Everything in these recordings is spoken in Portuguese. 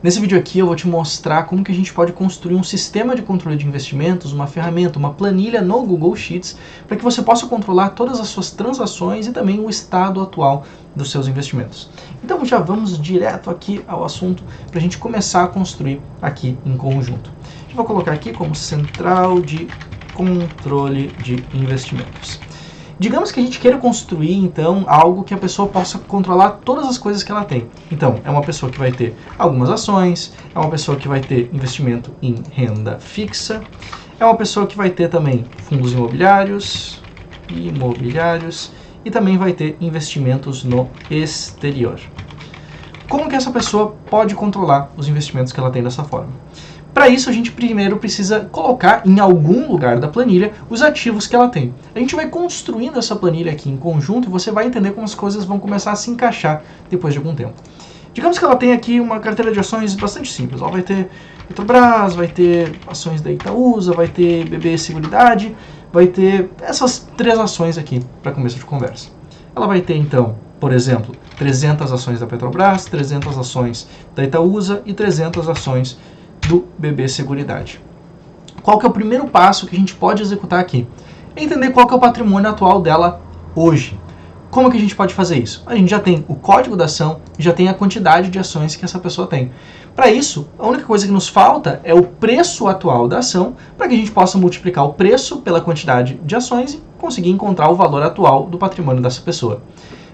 Nesse vídeo aqui eu vou te mostrar como que a gente pode construir um sistema de controle de investimentos, uma ferramenta, uma planilha no Google Sheets, para que você possa controlar todas as suas transações e também o estado atual dos seus investimentos. Então já vamos direto aqui ao assunto para a gente começar a construir aqui em conjunto. Eu vou colocar aqui como central de controle de investimentos. Digamos que a gente queira construir, então, algo que a pessoa possa controlar todas as coisas que ela tem. Então, é uma pessoa que vai ter algumas ações, é uma pessoa que vai ter investimento em renda fixa, é uma pessoa que vai ter também fundos imobiliários e também vai ter investimentos no exterior. Como que essa pessoa pode controlar os investimentos que ela tem dessa forma? Para isso, a gente primeiro precisa colocar em algum lugar da planilha os ativos que ela tem. A gente vai construindo essa planilha aqui em conjunto e você vai entender como as coisas vão começar a se encaixar depois de algum tempo. Digamos que ela tem aqui uma carteira de ações bastante simples. Ela vai ter Petrobras, vai ter ações da Itaúsa, vai ter BB Seguridade, vai ter essas 3 ações aqui para começo de conversa. Ela vai ter então, por exemplo, 300 ações da Petrobras, 300 ações da Itaúsa e 300 ações do BB Seguridade. Qual que é o primeiro passo que a gente pode executar aqui? É entender qual que é o patrimônio atual dela hoje. Como que a gente pode fazer isso? A gente já tem o código da ação e já tem a quantidade de ações que essa pessoa tem. Para isso, a única coisa que nos falta é o preço atual da ação, para que a gente possa multiplicar o preço pela quantidade de ações e conseguir encontrar o valor atual do patrimônio dessa pessoa.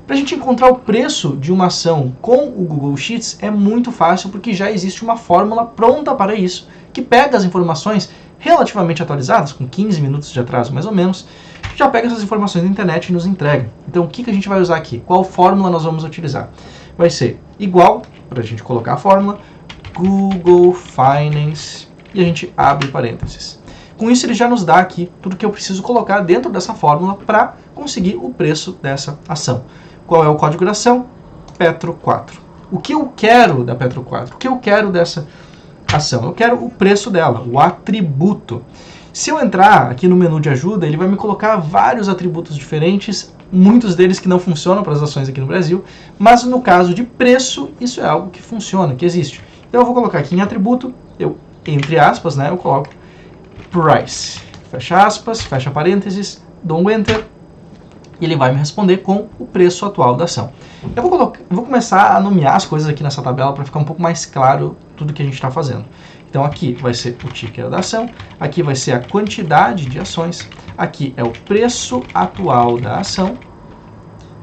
Para a gente encontrar o preço de uma ação com o Google Sheets é muito fácil, porque já existe uma fórmula pronta para isso, que pega as informações relativamente atualizadas, com 15 minutos de atraso mais ou menos, já pega essas informações da internet e nos entrega. Então o que a gente vai usar aqui? Qual fórmula nós vamos utilizar? Vai ser igual, para a gente colocar a fórmula, Google Finance, e a gente abre parênteses. Com isso ele já nos dá aqui tudo que eu preciso colocar dentro dessa fórmula para conseguir o preço dessa ação. Qual é o código da ação? Petro 4. O que eu quero da Petro 4? O que eu quero dessa ação? Eu quero o preço dela, o atributo. Se eu entrar aqui no menu de ajuda, ele vai me colocar vários atributos diferentes, muitos deles que não funcionam para as ações aqui no Brasil, mas no caso de preço, isso é algo que funciona, que existe. Então eu vou colocar aqui em atributo, entre aspas, eu coloco price. Fecha aspas, fecha parênteses, dou um enter, e ele vai me responder com o preço atual da ação. Eu vou começar a nomear as coisas aqui nessa tabela para ficar um pouco mais claro tudo que a gente está fazendo. Então aqui vai ser o ticker da ação, aqui vai ser a quantidade de ações, aqui é o preço atual da ação,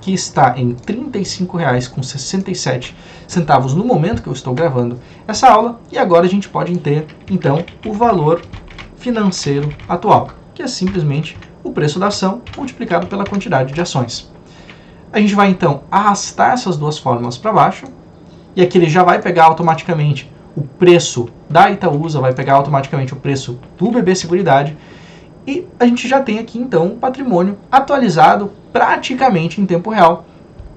que está em R$ 35,67 no momento que eu estou gravando essa aula, e agora a gente pode ter, então, o valor financeiro atual, que é simplesmente o preço da ação multiplicado pela quantidade de ações. A gente vai então arrastar essas duas fórmulas para baixo, e aqui ele já vai pegar automaticamente o preço da Itaúsa, vai pegar automaticamente o preço do BB Seguridade, e a gente já tem aqui então o patrimônio atualizado praticamente em tempo real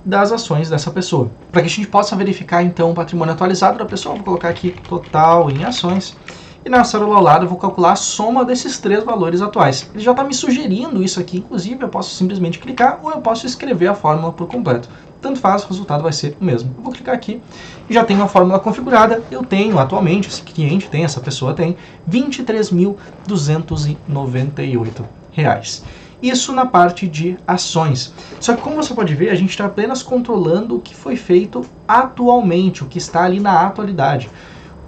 das ações dessa pessoa. Para que a gente possa verificar então o patrimônio atualizado da pessoa, eu vou colocar aqui total em ações, e na célula ao lado eu vou calcular a soma desses 3 valores atuais. Ele já está me sugerindo isso aqui, inclusive eu posso simplesmente clicar ou eu posso escrever a fórmula por completo. Tanto faz, o resultado vai ser o mesmo. Eu vou clicar aqui e já tenho a fórmula configurada. Eu tenho atualmente, esse cliente tem, essa pessoa tem, R$ 23.298. Isso na parte de ações. Só que como você pode ver, a gente está apenas controlando o que foi feito atualmente, o que está ali na atualidade.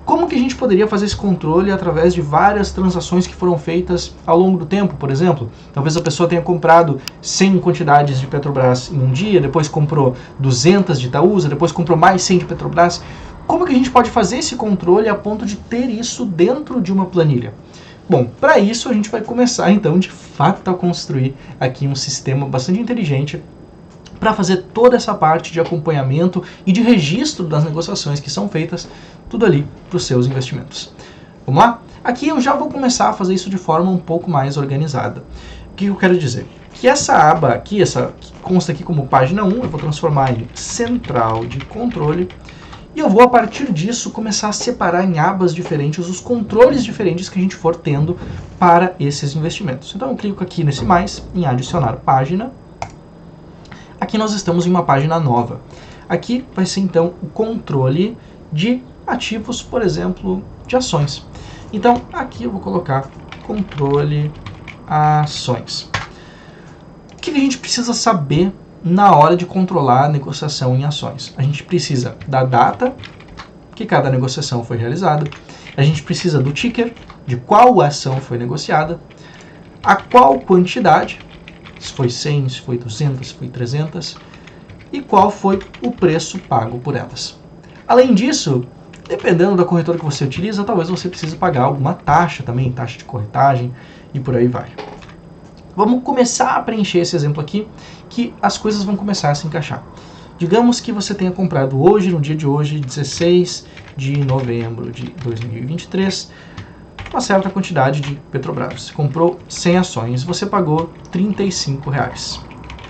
Como que a gente poderia fazer esse controle através de várias transações que foram feitas ao longo do tempo, por exemplo? Talvez a pessoa tenha comprado 100 quantidades de Petrobras em um dia, depois comprou 200 de Itaúsa, depois comprou mais 100 de Petrobras. Como que a gente pode fazer esse controle a ponto de ter isso dentro de uma planilha? Bom, para isso a gente vai começar então de fato a construir aqui um sistema bastante inteligente para fazer toda essa parte de acompanhamento e de registro das negociações que são feitas, tudo ali para os seus investimentos. Vamos lá? Aqui eu já vou começar a fazer isso de forma um pouco mais organizada. O que eu quero dizer? Que essa aba aqui, essa que consta aqui como página 1, eu vou transformar em central de controle, e eu vou a partir disso começar a separar em abas diferentes os controles diferentes que a gente for tendo para esses investimentos. Então eu clico aqui nesse mais, em adicionar página. Aqui nós estamos em uma página nova. Aqui vai ser então o controle de ativos, por exemplo, de ações. Então, aqui eu vou colocar controle ações. O que a gente precisa saber na hora de controlar a negociação em ações? A gente precisa da data que cada negociação foi realizada, a gente precisa do ticker, de qual ação foi negociada, a qual quantidade, se foi 100, se foi 200, se foi 300, e qual foi o preço pago por elas. Além disso, dependendo da corretora que você utiliza, talvez você precise pagar alguma taxa também, taxa de corretagem e por aí vai. Vamos começar a preencher esse exemplo aqui, que as coisas vão começar a se encaixar. Digamos que você tenha comprado hoje, no dia de hoje, 16 de novembro de 2023, uma certa quantidade de Petrobras. Você comprou 100 ações, você pagou R$35. Vou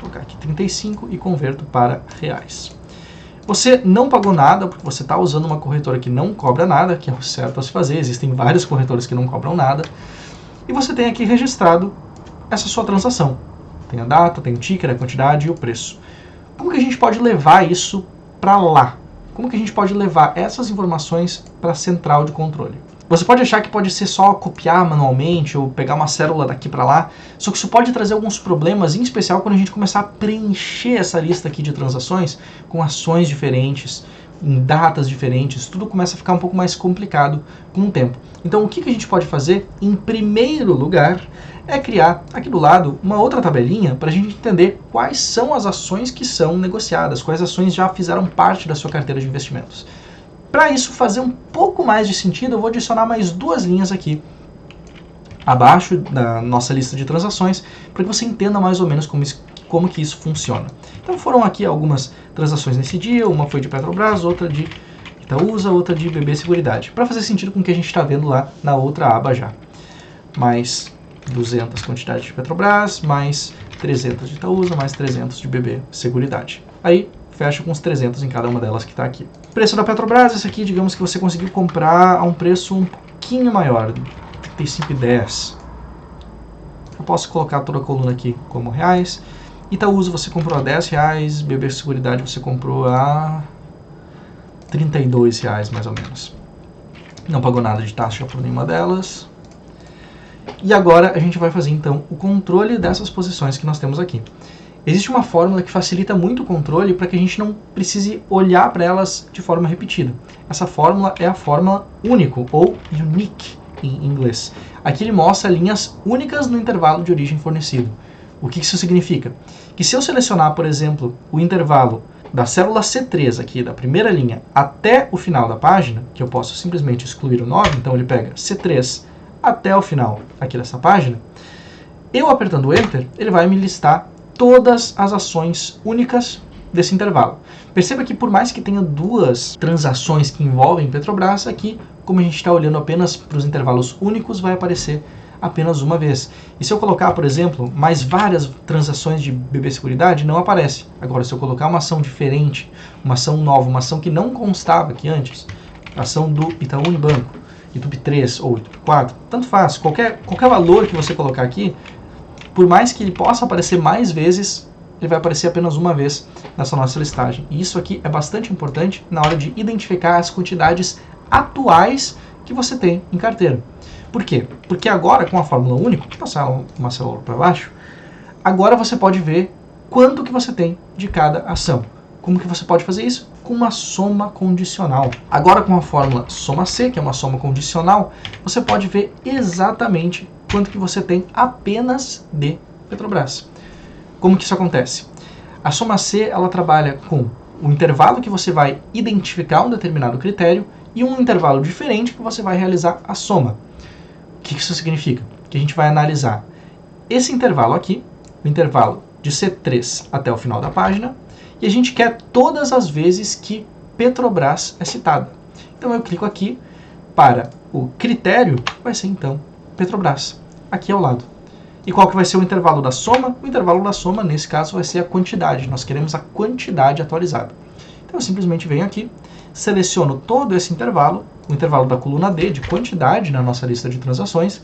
colocar aqui 35 e converto para reais. Você não pagou nada, porque você está usando uma corretora que não cobra nada, que é o certo a se fazer. Existem várias corretoras que não cobram nada. E você tem aqui registrado essa sua transação. Tem a data, tem o ticker, a quantidade e o preço. Como que a gente pode levar isso para lá? Como que a gente pode levar essas informações para a central de controle? Você pode achar que pode ser só copiar manualmente ou pegar uma célula daqui para lá, só que isso pode trazer alguns problemas, em especial quando a gente começar a preencher essa lista aqui de transações com ações diferentes, em datas diferentes, tudo começa a ficar um pouco mais complicado com o tempo. Então o que a gente pode fazer, em primeiro lugar, é criar aqui do lado uma outra tabelinha para a gente entender quais são as ações que são negociadas, quais ações já fizeram parte da sua carteira de investimentos. Para isso fazer um pouco mais de sentido, eu vou adicionar mais duas linhas aqui abaixo da nossa lista de transações, para que você entenda mais ou menos como que isso funciona. Então foram aqui algumas transações nesse dia, uma foi de Petrobras, outra de Itaúsa, outra de BB Seguridade, para fazer sentido com o que a gente está vendo lá na outra aba já. Mais 200 quantidades de Petrobras, mais 300 de Itaúsa, mais 300 de BB Seguridade. Aí fecha com os 300 em cada uma delas que está aqui. Preço da Petrobras, esse aqui, digamos que você conseguiu comprar a um preço um pouquinho maior, R$ 35,10. Eu posso colocar toda a coluna aqui como reais. Itaúsa você comprou a R$10, BB Seguridade você comprou a R$32 mais ou menos. Não pagou nada de taxa por nenhuma delas. E agora a gente vai fazer então o controle dessas posições que nós temos aqui. Existe uma fórmula que facilita muito o controle para que a gente não precise olhar para elas de forma repetida. Essa fórmula é a fórmula único, ou unique em inglês. Aqui ele mostra linhas únicas no intervalo de origem fornecido. O que isso significa? Que se eu selecionar, por exemplo, o intervalo da célula C3 aqui, da primeira linha, até o final da página, que eu posso simplesmente excluir o 9, então ele pega C3 até o final aqui dessa página, eu apertando Enter, ele vai me listar todas as ações únicas desse intervalo. Perceba que por mais que tenha duas transações que envolvem Petrobras, aqui, como a gente está olhando apenas para os intervalos únicos, vai aparecer apenas uma vez. E se eu colocar, por exemplo, mais várias transações de BB Seguridade, não aparece. Agora, se eu colocar uma ação diferente, uma ação nova, uma ação que não constava aqui antes, ação do Itaú Unibanco, Itup 3 ou Itup 4, tanto faz, qualquer valor que você colocar aqui, por mais que ele possa aparecer mais vezes, ele vai aparecer apenas uma vez nessa nossa listagem. E isso aqui é bastante importante na hora de identificar as quantidades atuais que você tem em carteira. Por quê? Porque agora, com a fórmula única, vou passar uma célula para baixo, agora você pode ver quanto que você tem de cada ação. Como que você pode fazer isso? Com uma soma condicional. Agora, com a fórmula soma C, que é uma soma condicional, você pode ver exatamente quanto que você tem apenas de Petrobras. Como que isso acontece? A soma C, ela trabalha com o intervalo que você vai identificar um determinado critério e um intervalo diferente que você vai realizar a soma. O que isso significa? Que a gente vai analisar esse intervalo aqui, o intervalo de C3 até o final da página, e a gente quer todas as vezes que Petrobras é citada. Então eu clico aqui para o critério, vai ser então Petrobras, aqui ao lado. E qual que vai ser o intervalo da soma? O intervalo da soma, nesse caso, vai ser a quantidade. Nós queremos a quantidade atualizada. Então eu simplesmente venho aqui, seleciono todo esse intervalo, o intervalo da coluna D, de quantidade na nossa lista de transações,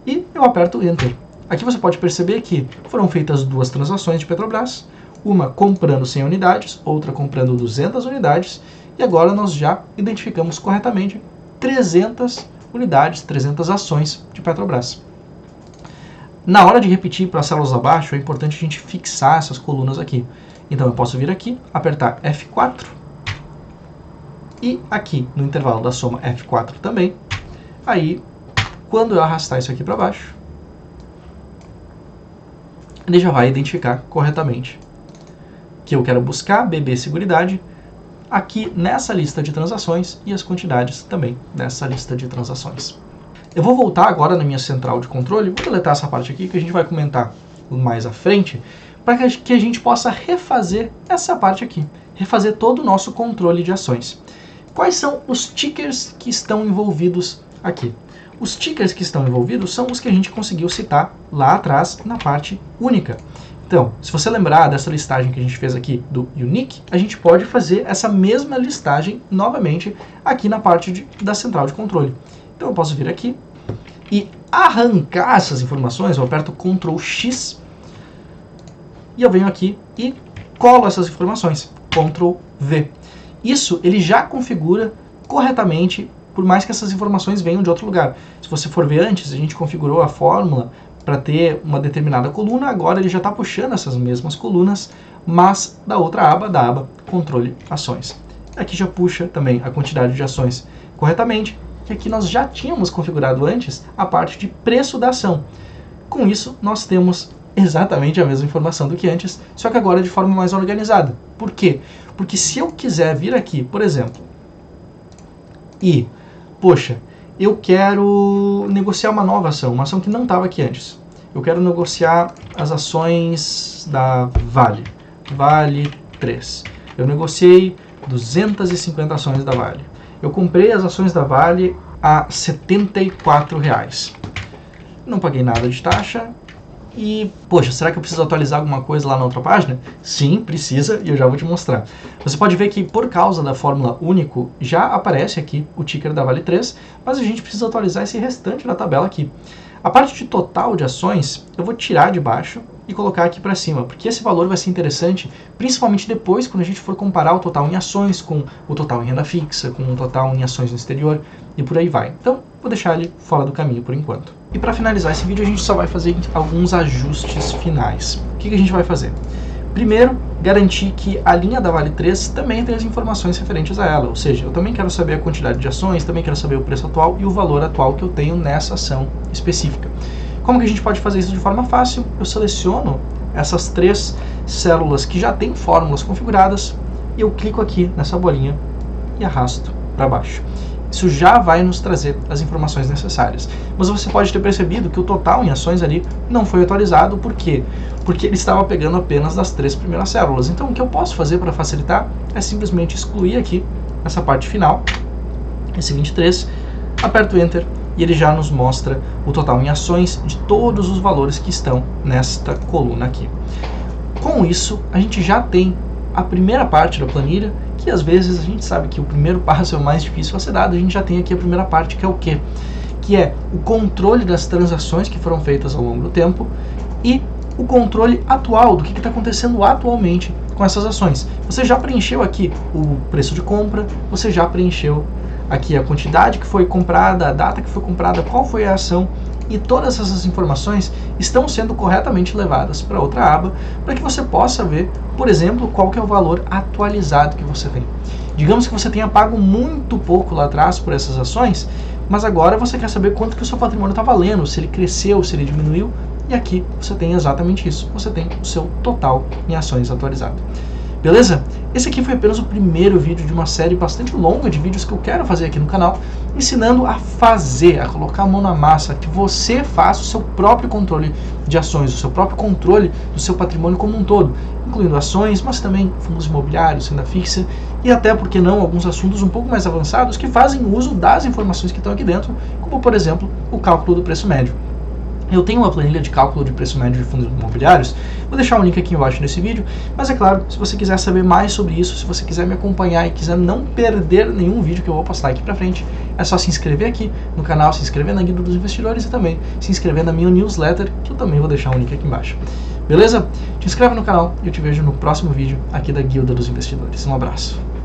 e eu aperto Enter. Aqui você pode perceber que foram feitas duas transações de Petrobras, uma comprando 100 unidades, outra comprando 200 unidades, E agora nós já identificamos corretamente 300 unidades, 300 ações de Petrobras. Na hora de repetir para as células abaixo, é importante a gente fixar essas colunas aqui. Então eu posso vir aqui, apertar F4, e aqui no intervalo da soma F4 também. Aí, quando eu arrastar isso aqui para baixo, ele já vai identificar corretamente que eu quero buscar BB Seguridade aqui nessa lista de transações e as quantidades também nessa lista de transações. Eu vou voltar agora na minha central de controle, vou deletar essa parte aqui que a gente vai comentar mais à frente, para que a gente possa refazer essa parte aqui, refazer todo o nosso controle de ações. Quais são os tickers que estão envolvidos aqui? Os tickers que estão envolvidos são os que a gente conseguiu citar lá atrás na parte única. Então, se você lembrar dessa listagem que a gente fez aqui do Unique, a gente pode fazer essa mesma listagem novamente aqui na parte da central de controle. Então eu posso vir aqui e arrancar essas informações, eu aperto Ctrl X e eu venho aqui e colo essas informações, Ctrl V. Isso ele já configura corretamente, por mais que essas informações venham de outro lugar. Se você for ver antes, a gente configurou a fórmula para ter uma determinada coluna, agora ele já está puxando essas mesmas colunas, mas da outra aba, da aba Controle Ações. Aqui já puxa também a quantidade de ações corretamente, que aqui nós já tínhamos configurado antes a parte de preço da ação. Com isso, nós temos exatamente a mesma informação do que antes, só que agora de forma mais organizada. Por quê? Porque se eu quiser vir aqui, por exemplo, e, poxa, eu quero negociar uma nova ação, uma ação que não estava aqui antes. Eu quero negociar as ações da Vale, Vale 3. Eu negociei 250 ações da Vale. Eu comprei as ações da Vale a R$ 74,00. Não paguei nada de taxa. E, poxa, será que eu preciso atualizar alguma coisa lá na outra página? Sim, precisa, e eu já vou te mostrar. Você pode ver que, por causa da fórmula único, já aparece aqui o ticker da Vale 3, mas a gente precisa atualizar esse restante da tabela aqui. A parte de total de ações, eu vou tirar de baixo e colocar aqui para cima, porque esse valor vai ser interessante, principalmente depois, quando a gente for comparar o total em ações com o total em renda fixa, com o total em ações no exterior, e por aí vai. Então, vou deixar ele fora do caminho por enquanto. E para finalizar esse vídeo, a gente só vai fazer alguns ajustes finais. O que a gente vai fazer? Primeiro, garantir que a linha da Vale 3 também tem as informações referentes a ela, ou seja, eu também quero saber a quantidade de ações, também quero saber o preço atual e o valor atual que eu tenho nessa ação específica. Como que a gente pode fazer isso de forma fácil? Eu seleciono essas 3 células que já têm fórmulas configuradas e eu clico aqui nessa bolinha e arrasto para baixo. Isso já vai nos trazer as informações necessárias. Mas você pode ter percebido que o total em ações ali não foi atualizado. Por quê? Porque ele estava pegando apenas das 3 primeiras células. Então o que eu posso fazer para facilitar é simplesmente excluir aqui essa parte final, esse 23, aperto Enter e ele já nos mostra o total em ações de todos os valores que estão nesta coluna aqui. Com isso, a gente já tem a primeira parte da planilha, que às vezes a gente sabe que o primeiro passo é o mais difícil a ser dado. A gente já tem aqui a primeira parte, que é o quê? Que é o controle das transações que foram feitas ao longo do tempo e o controle atual do que está acontecendo atualmente com essas ações. Você já preencheu aqui o preço de compra, você já preencheu aqui a quantidade que foi comprada, a data que foi comprada, qual foi a ação, e todas essas informações estão sendo corretamente levadas para outra aba, para que você possa ver, por exemplo, qual que é o valor atualizado que você tem. Digamos que você tenha pago muito pouco lá atrás por essas ações, mas agora você quer saber quanto que o seu patrimônio está valendo, se ele cresceu, se ele diminuiu, e aqui você tem exatamente isso, você tem o seu total em ações atualizado. Beleza? Esse aqui foi apenas o primeiro vídeo de uma série bastante longa de vídeos que eu quero fazer aqui no canal, ensinando a fazer, a colocar a mão na massa, que você faça o seu próprio controle de ações, o seu próprio controle do seu patrimônio como um todo, incluindo ações, mas também fundos imobiliários, renda fixa e até, por que não, alguns assuntos um pouco mais avançados que fazem uso das informações que estão aqui dentro, como, por exemplo, o cálculo do preço médio. Eu tenho uma planilha de cálculo de preço médio de fundos imobiliários, vou deixar um link aqui embaixo nesse vídeo, mas é claro, se você quiser saber mais sobre isso, se você quiser me acompanhar e quiser não perder nenhum vídeo que eu vou postar aqui pra frente, é só se inscrever aqui no canal, se inscrever na Guilda dos Investidores e também se inscrever na minha newsletter, que eu também vou deixar um link aqui embaixo. Beleza? Te inscreve no canal e eu te vejo no próximo vídeo aqui da Guilda dos Investidores. Um abraço.